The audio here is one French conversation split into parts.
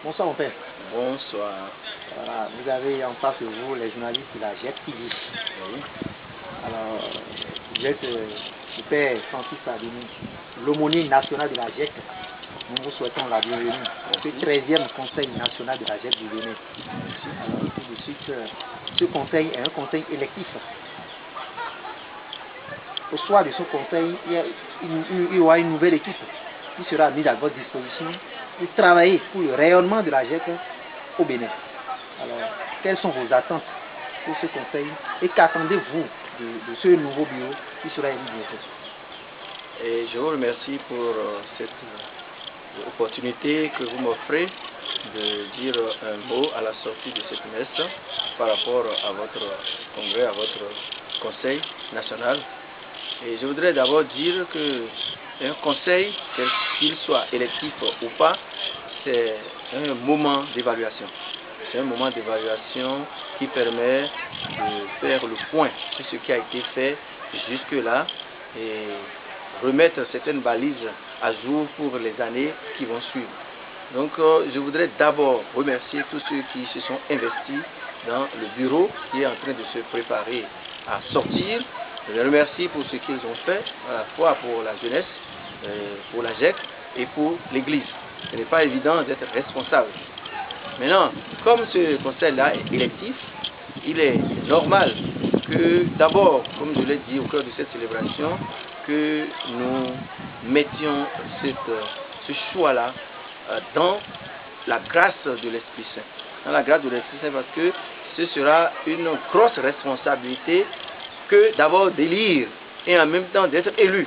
Bonsoir mon père. Bonsoir. Voilà, vous avez en face de vous les journalistes de la GEC TV. Oui. Alors, vous êtes le père Francis Adini, l'aumônier national de la GEC. Nous vous souhaitons la bienvenue au 13e Conseil national de la GEC du Bénin. Alors, tout de suite, ce conseil est un conseil électif. Au soir de ce conseil, il y aura une nouvelle équipe qui sera mise à votre disposition pour travailler pour le rayonnement de la GEC au Bénin. Alors, quelles sont vos attentes pour ce conseil et qu'attendez-vous de ce nouveau bureau qui sera élu bientôt? Et je vous remercie pour cette opportunité que vous m'offrez de dire un mot à la sortie de cette messe par rapport à votre congrès, à votre conseil national. Et je voudrais d'abord dire que un conseil, qu'il soit électif ou pas, c'est un moment d'évaluation. C'est un moment d'évaluation qui permet de faire le point sur ce qui a été fait jusque-là et remettre certaines balises à jour pour les années qui vont suivre. Donc je voudrais d'abord remercier tous ceux qui se sont investis dans le bureau qui est en train de se préparer à sortir. Je les remercie pour ce qu'ils ont fait, à la fois pour la jeunesse, pour la GEC et pour l'Église. Ce n'est pas évident d'être responsable. Maintenant, comme ce conseil-là est électif, il est normal que d'abord, comme je l'ai dit au cœur de cette célébration, que nous mettions ce choix-là dans la grâce de l'Esprit Saint. Dans la grâce de l'Esprit Saint, parce que ce sera une grosse responsabilité que d'abord d'élire et en même temps d'être élu.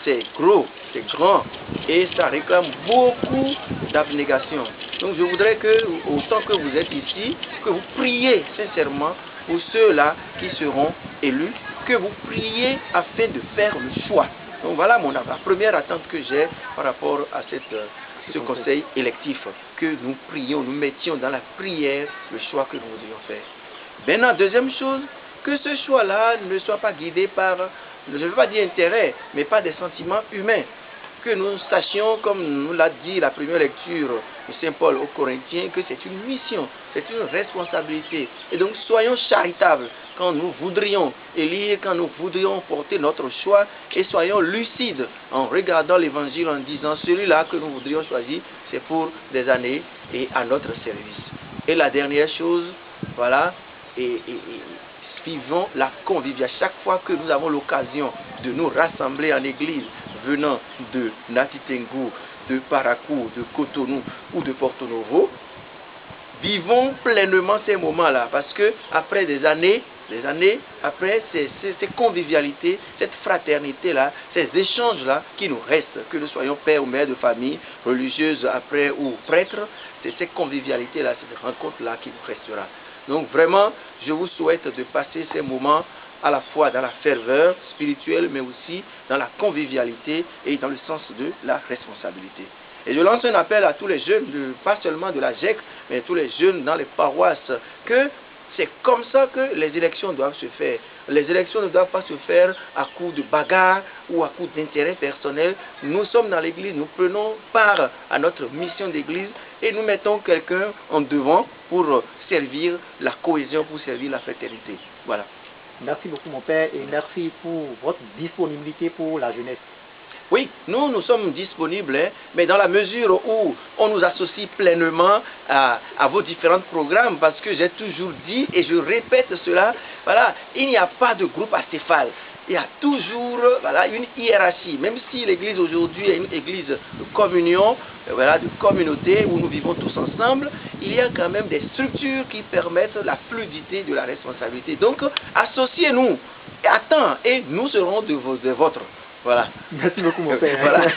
C'est gros, c'est grand et ça réclame beaucoup d'abnégation. Donc je voudrais que, autant que vous êtes ici, que vous priez sincèrement pour ceux-là qui seront élus, que vous priez afin de faire le choix. Donc voilà la première attente que j'ai par rapport à ce conseil électif, que nous prions, nous mettions dans la prière le choix que nous voudrions faire. Maintenant, deuxième chose, que ce choix-là ne soit pas guidé par, je ne veux pas dire intérêt, mais pas des sentiments humains. Que nous sachions, comme nous l'a dit la première lecture de Saint Paul aux Corinthiens, que c'est une mission, c'est une responsabilité. Et donc soyons charitables quand nous voudrions élire, quand nous voudrions porter notre choix, et soyons lucides en regardant l'évangile en disant celui-là que nous voudrions choisir, c'est pour des années et à notre service. Et la dernière chose, voilà, vivons la convivialité. Chaque fois que nous avons l'occasion de nous rassembler en église, venant de Natitengu, de Parakou, de Cotonou ou de Porto Novo, vivons pleinement ces moments-là, parce que après des années après, ces convivialités, cette fraternité-là, ces échanges-là qui nous restent, que nous soyons pères ou mères de famille, religieuses après ou prêtres, c'est cette convivialité-là, cette rencontre-là qui nous restera. Donc vraiment, je vous souhaite de passer ces moments à la fois dans la ferveur spirituelle, mais aussi dans la convivialité et dans le sens de la responsabilité. Et je lance un appel à tous les jeunes, pas seulement de la GEC, mais tous les jeunes dans les paroisses, que c'est comme ça que les élections doivent se faire. Les élections ne doivent pas se faire à coup de bagarre ou à coup d'intérêt personnel. Nous sommes dans l'église, nous prenons part à notre mission d'église et nous mettons quelqu'un en devant pour servir la cohésion, pour servir la fraternité. Voilà. Merci beaucoup mon père et merci pour votre disponibilité pour la jeunesse. Oui, nous sommes disponibles, mais dans la mesure où on nous associe pleinement à vos différents programmes, parce que j'ai toujours dit, et je répète cela, voilà, il n'y a pas de groupe acéphale. Il y a toujours une hiérarchie, même si l'église aujourd'hui est une église de communion, de communauté où nous vivons tous ensemble, il y a quand même des structures qui permettent la fluidité de la responsabilité. Donc, associez-nous à temps et nous serons de vôtres. Voilà. Merci beaucoup mon père. Voilà.